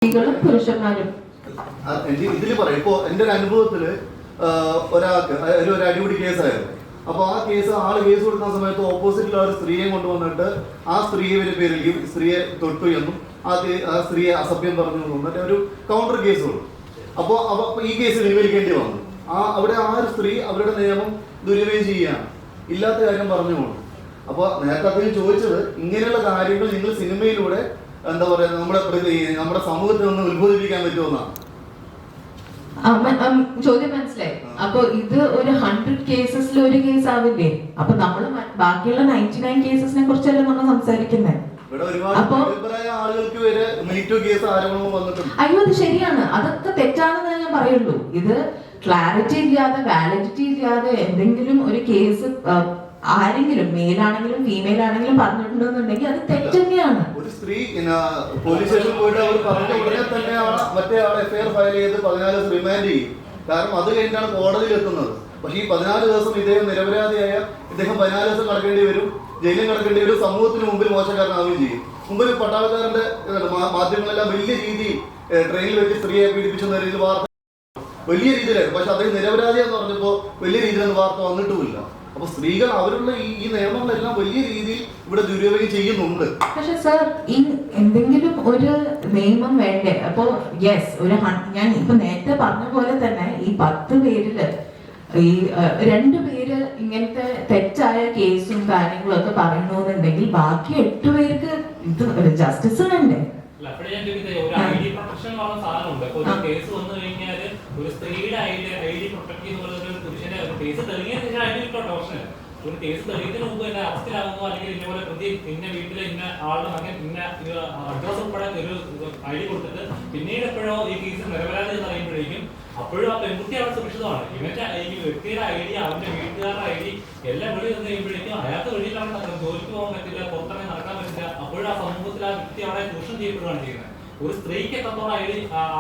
പുരുഷന്മാരും ഇതിൽ പറയാം. ഇപ്പോ എന്റെ ഒരു അനുഭവത്തില് ഒരാൾക്ക് ഒരു അടിപിടി കേസായിരുന്നു. അപ്പൊ ആ കേസ് കേസ് കൊടുക്കുന്ന സമയത്ത് ഓപ്പോസിറ്റിൽ ഒരു സ്ത്രീയെ കൊണ്ടുവന്നിട്ട് ആ സ്ത്രീയുടെ പേരിൽ സ്ത്രീയെ തൊട്ടു എന്നും ആ സ്ത്രീയെ അസഭ്യം പറഞ്ഞു എന്നിട്ട് ഒരു കൗണ്ടർ കേസ് കൊടുക്കും. അപ്പോൾ ഈ കേസ് പിൻവലിക്കേണ്ടി വന്നു. അവിടെ ആ ഒരു സ്ത്രീ അവരുടെ നിയമം ദുരുപയോഗം ചെയ്യുകയാണ്, ഇല്ലാത്ത കാര്യം പറഞ്ഞുകൊണ്ട്. അപ്പോൾ നേരത്തെ അദ്ദേഹം ചോദിച്ചത് ഇങ്ങനെയുള്ള കാര്യങ്ങൾ നിങ്ങൾ സിനിമയിലൂടെ എന്താ പറയുക നമ്മുടെ സമൂഹത്തിൽ നിന്ന് ഉത്ബോധിപ്പിക്കാൻ പറ്റുമെന്നാണ് ചോദ്യം. മനസ്സിലായി. അപ്പൊ ഇത് ഒരു 100 കേസസിൽ ഒരു കേസ് ആവില്ലേ? അപ്പൊ നമ്മള് ബാക്കിയുള്ള 99 കേസസിനെ കുറിച്ചല്ലേ നമ്മൾ സംസാരിക്കുന്നത്. അയ്യോ, അത് ശരിയാണ്, അതൊക്കെ തെറ്റാണെന്ന് ഞാൻ പറയുള്ളൂ. ഇത് ക്ലാരിറ്റി ഇല്ലാതെ, വാലിഡിറ്റി ഇല്ലാതെ എന്തെങ്കിലും ഒരു കേസ് ആരെങ്കിലും മെയിലാണെങ്കിലും ഫീമെയിൽ ആണെങ്കിലും പറഞ്ഞിട്ടുണ്ടെന്നുണ്ടെങ്കിൽ അത് തെറ്റ് തന്നെയാണ്. ഒരു സ്ത്രീ പോലീസ് സ്റ്റേഷനിൽ പോയിട്ട് അവർ പറഞ്ഞ ഉടനെ തന്നെയാണ് മറ്റേ ആളെ എഫ്ഐആർ ഫയൽ ചെയ്ത് 14 ദിവസം റിമാൻഡ് ചെയ്യും. കാരണം അത് കഴിഞ്ഞാണ് കോടതിയിൽ എത്തുന്നത്. പക്ഷേ ഈ 14 ദിവസം ഇദ്ദേഹം നിരപരാധിയായ ഇദ്ദേഹം 14 ദിവസം കിടക്കേണ്ടി വരും, ജയിലിൽ കിടക്കേണ്ടി വരും, സമൂഹത്തിന് മുമ്പിൽ മോശക്കാരനാവുകയും ചെയ്യും. മുമ്പിൽ പട്ടാളക്കാരന്റെ മാധ്യമങ്ങളെല്ലാം വലിയ രീതിയിൽ ട്രെയിനിൽ വെച്ച് സ്ത്രീയെ പീഡിപ്പിച്ചെന്ന രീതിയിൽ വാർത്ത വലിയ രീതിയിലായിരുന്നു. പക്ഷെ അദ്ദേഹം നിരപരാധിയെന്ന് പറഞ്ഞപ്പോൾ വലിയ രീതിയിലൊന്നും വാർത്ത വന്നിട്ടുമില്ല. അപ്പൊ സ്ത്രീകൾ അവരുടെ ഈ നിയമങ്ങളെല്ലാം വലിയ രീതിയിൽ ഇവിടെ ദുരുപയോഗം ചെയ്യുന്നുണ്ട്. പക്ഷെ സർ, ഈ എന്തെങ്കിലും ഒരു നിയമം വേണ്ടേ? അപ്പോ യെസ്, ഞാൻ ഇപ്പൊ നേരത്തെ പറഞ്ഞ പോലെ തന്നെ ഈ 10 പേരില് ഈ 2 പേര് ഇങ്ങനത്തെ തെറ്റായ കേസും കാര്യങ്ങളും ഒക്കെ പറയണമെന്നുണ്ടെങ്കിൽ ബാക്കി 8 പേർക്ക് ഇത് ജസ്റ്റിസ് വേണ്ടേ? ഒരു സ്ത്രീയുടെ ഐഡി പ്രൊട്ടക്ട് ചെയ്യുന്ന പുരുഷന്റെ കേസ് തെളിഞ്ഞതിന് ഐഡി പ്രൊട്ടക്ഷൻ ഒരു കേസ് തെളിയിക്കുന്നതിന് മുമ്പ് തന്നെ അറസ്റ്റിലാകുന്നു, അല്ലെങ്കിൽ ഇന്നപോലെ പ്രതി ഇന്ന വീട്ടിലെ ഇന്ന ആളുടെ മകൻ ഇന്ന അഡ്രസ് ഉൾപ്പെടെ ഒരു ഐഡി കൊടുത്തിട്ട് പിന്നീട് എപ്പോഴോ ഈ കേസ് നിരപരാധി എന്ന് അറിയുമ്പോഴേക്കും അപ്പോഴും ആ പെൺകുട്ടി അവിടെ സുരക്ഷിതമാണ്. ഇവന്റെ ഈ വ്യക്തിയുടെ ഐഡി, അവന്റെ വീട്ടുകാരുടെ ഐഡി എല്ലാം വെളിയിൽ വന്നു കഴിയുമ്പോഴേക്കും അയാൾക്ക് വെളിയിലാണ് ജോലിക്ക് പോകാൻ പറ്റില്ല, പുറത്തിറങ്ങി നടക്കാൻ പറ്റില്ല. അപ്പോഴും ആ സമൂഹത്തിൽ ആ വ്യക്തി അവിടെ ചൂഷണം ചെയ്യപ്പെടുകയാണ് ചെയ്യുന്നത്. ഒരു സ്ത്രീക്ക് എത്രത്തോളം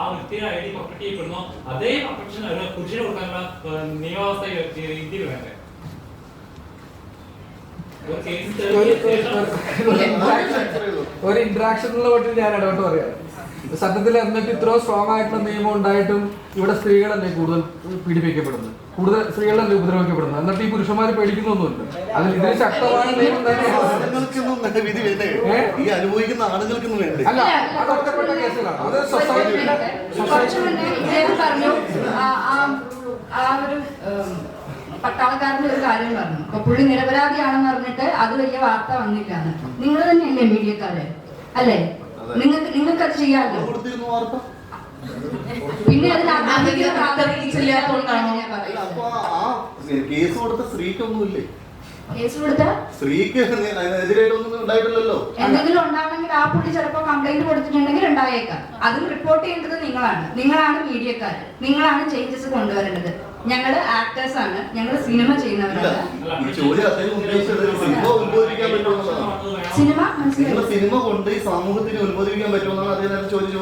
ആ വ്യക്തിയുടെ ഐഡി പ്രൊട്ടക്ട് ചെയ്യപ്പെടുന്നോ അതേ പ്രൊട്ടക്ഷൻ ഒരു പുരുഷന് കൊടുക്കാനുള്ള നിയമവ്യവസ്ഥ ഇന്ത്യയിൽ വേണ്ടേ? ഒരു ഇന്ററാക്ഷനുള്ള പറ്റി ഞാൻ ഇടപെട്ട് പറയാം. സത്യത്തിൽ എന്നിട്ട് ഇത്ര സ്ട്രോങ് ആയിട്ടുള്ള നിയമം ഉണ്ടായിട്ടും ഇവിടെ സ്ത്രീകളല്ലേ കൂടുതൽ പീഡിപ്പിക്കപ്പെടുന്നത്, കൂടുതൽ സ്ത്രീകളല്ലേ ഉപദ്രവിക്കപ്പെടുന്നത്. എന്നിട്ട് ഈ പുരുഷന്മാർ പേടിക്കുന്നൊന്നുമില്ല. അതിൽ ഇതിന് ശക്തമായ നിയമം തന്നെ അല്ല, അത് ഒറ്റപ്പെട്ട കേസുകളാണ്. അത് സൊസൈറ്റിയുടെ പട്ടാളക്കാരന്റെ ഒരു കാര്യം പറഞ്ഞു. അപ്പൊ പുള്ളി നിരപരാധിയാണെന്ന് പറഞ്ഞിട്ട് അത് വലിയ വാർത്ത വന്നില്ല. നിങ്ങൾ തന്നെയല്ലേ മീഡിയക്കാരെ, അല്ലേ? നിങ്ങൾക്ക് അത് ചെയ്യാമല്ലോ. പിന്നെ കേസ് കൊടുത്ത സ്ത്രീക്കൊന്നുമില്ലേ? കേസ് കൊടുത്ത സ്ത്രീക്ക് എതിരായിട്ടൊന്നും ഉണ്ടായിട്ടില്ലല്ലോ. എന്തെങ്കിലും ഉണ്ടാവണമെങ്കിൽ ആ പുള്ളി ചിലപ്പോ കംപ്ലൈന്റ് കൊടുത്തിട്ടുണ്ടെങ്കിൽ ഉണ്ടായേക്കാം. അതും റിപ്പോർട്ട് ചെയ്യേണ്ടത് നിങ്ങളാണ് മീഡിയക്കാര്, നിങ്ങളാണ് ചേഞ്ചസ് കൊണ്ടുവരേണ്ടത്. ഞങ്ങള് ആക്ടേഴ്സ് ആണ്, ഞങ്ങള് സിനിമ ചെയ്യുന്നവരാണ്. സിനിമ കൊണ്ട് ഈ സമൂഹത്തിന് ഉത്ബോധിപ്പിക്കാൻ പറ്റുമെന്നാണ് അദ്ദേഹം ചോദ്യം.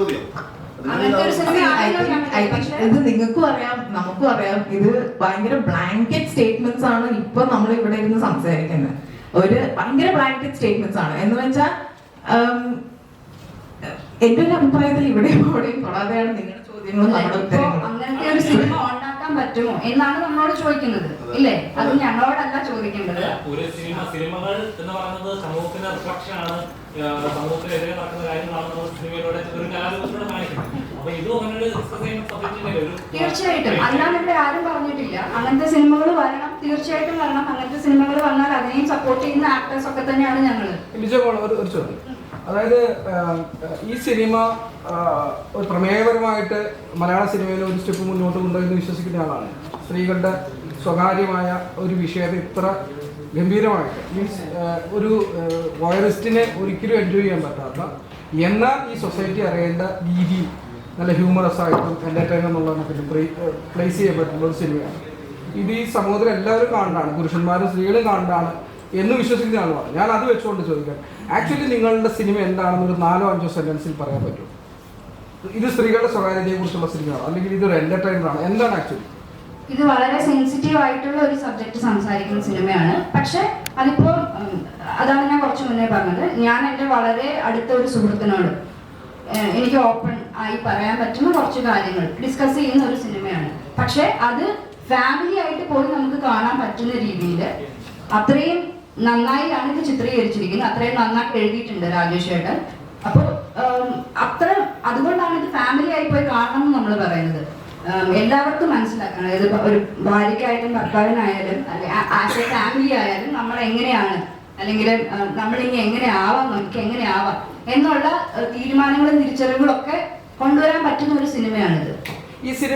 ഇത് നിങ്ങൾക്കും അറിയാം, നമുക്കും അറിയാം. ഇത് ഭയങ്കര ബ്ലാങ്കറ്റ് സ്റ്റേറ്റ്മെന്റ്സ് ആണ് ഇപ്പൊ നമ്മൾ ഇവിടെ ഇരുന്ന് സംസാരിക്കുന്നത്. ഒരു ഭയങ്കര ബ്ലാങ്കറ്റ് സ്റ്റേറ്റ്മെന്റ്സ് ആണ്. എന്ന് വെച്ചാൽ എന്റെ ഒരു അഭിപ്രായത്തിൽ ഇവിടെയും അവിടെയും തൊടാതെയാണ് നിങ്ങളുടെ ചോദ്യങ്ങളും നമ്മുടെ ഉത്തരങ്ങളും. അങ്ങനത്തെ ഒരു സിനിമ ഉണ്ടാക്കാൻ പറ്റുമോ എന്നാണ് നമ്മളോട് ചോദിക്കുന്നത്, ഇല്ലേ? അത് ഞങ്ങളോടല്ല ചോദിക്കേണ്ടത്. സിനിമകൾ എന്ന് പറയുന്നത് സമൂഹത്തിന്റെ റിഫ്ലക്ഷൻ ആണ്, സമൂഹത്തിനെതിരെ നടക്കുന്ന കാര്യങ്ങളാണ് സിനിമയിലൂടെ ഒരു കലാരൂപത്തിലൂടെ കാണിക്കുന്നത്. അപ്പൊ ഇതും അങ്ങനെ തീർച്ചയായിട്ടും അല്ലാതെ ഇവിടെ ആരും പറഞ്ഞിട്ടില്ല അങ്ങനത്തെ സിനിമകൾ വരണം, തീർച്ചയായിട്ടും വരണം. അങ്ങനത്തെ സിനിമകൾ വന്നാൽ അതിനെയും സപ്പോർട്ട് ചെയ്യുന്ന ആക്ടേഴ്സ് ഒക്കെ തന്നെയാണ് ഞങ്ങള്. ഒരു ചോദ്യം, അതായത് ഈ സിനിമ ഒരു പ്രമേയപരമായിട്ട് മലയാള സിനിമയിൽ ഒരു സ്റ്റെപ്പ് മുന്നോട്ട് കൊണ്ടുവന്ന് വിശ്വസിക്കുന്ന ആളാണ്. സ്ത്രീകളുടെ സ്വകാര്യമായ ഒരു വിഷയത്തെ ഇത്ര ഗംഭീരമായിട്ട്, മീൻസ് ഒരു വോയറിസ്റ്റിനെ ഒരിക്കലും എൻജോയ് ചെയ്യാൻ പറ്റാത്ത, എന്നാൽ ഈ സൊസൈറ്റി അറിയേണ്ട രീതിയിൽ നല്ല ഹ്യൂമറസ് ആയിട്ടും എൻ്റർടൈനർ എന്നുള്ളതിനെ പ്ലേസ് ചെയ്യപ്പെട്ടുള്ള ഒരു സിനിമയാണ്. ഇത് ഈ സമൂഹത്തിൽ എല്ലാവരും കാണേണ്ടതാണ്, പുരുഷന്മാരും സ്ത്രീകളും കാണേണ്ടതാണ് എന്ന് വിശ്വസിക്കുന്ന ആളുമാണ്. ഞാൻ അത് വെച്ചുകൊണ്ട് ചോദിക്കാം, ആക്ച്വലി നിങ്ങളുടെ സിനിമ എന്താണെന്ന് ഒരു 4-5 സെന്റൻസിൽ പറയാൻ പറ്റും? ഇത് സ്ത്രീകളുടെ സ്വകാര്യതയെ കുറിച്ചുള്ള സിനിമയാണ്, അല്ലെങ്കിൽ ഇതൊരു എന്റർടൈനറാണ്, എന്താണ് ആക്ച്വലി? ഇത് വളരെ സെൻസിറ്റീവ് ആയിട്ടുള്ള ഒരു സബ്ജക്ട് സംസാരിക്കുന്ന സിനിമയാണ്. പക്ഷെ അതിപ്പോ അതാണ് ഞാൻ കുറച്ച് മുന്നേ പറഞ്ഞത്. ഞാൻ എൻ്റെ വളരെ അടുത്ത ഒരു സുഹൃത്തിനോട് എനിക്ക് ഓപ്പൺ ആയി പറയാൻ പറ്റുന്ന കുറച്ച് കാര്യങ്ങൾ ഡിസ്കസ് ചെയ്യുന്ന ഒരു സിനിമയാണ്. പക്ഷെ അത് ഫാമിലി ആയിട്ട് പോയി നമുക്ക് കാണാൻ പറ്റുന്ന രീതിയിൽ അത്രയും നന്നായിട്ടാണ് ഇത് ചിത്രീകരിച്ചിരിക്കുന്നത്, അത്രയും നന്നായി എഴുതിയിട്ടുണ്ട് രാജേഷ് ഏട്ടൻ. അപ്പോൾ അത്ര അതുകൊണ്ടാണ് ഇത് ഫാമിലി ആയി പോയി കാണണം എന്ന് നമ്മൾ പറയുന്നത്. എല്ലാവർക്കും മനസ്സിലാക്കണം, അതായത് ഒരു ഭാര്യയ്ക്കായാലും ഭർത്താവിനായാലും ആസ് എ ഫാമിലി ആയാലും നമ്മൾ എങ്ങനെയാണ്, അല്ലെങ്കിൽ നമ്മളിനി എങ്ങനെ ആവാം, നമുക്ക് എങ്ങനെ ആവാം എന്നുള്ള തീരുമാനങ്ങളും തിരിച്ചറിവുകളൊക്കെ കൊണ്ടുവരാൻ പറ്റുന്ന ഒരു സിനിമയാണിത്. ഈ സിനിമ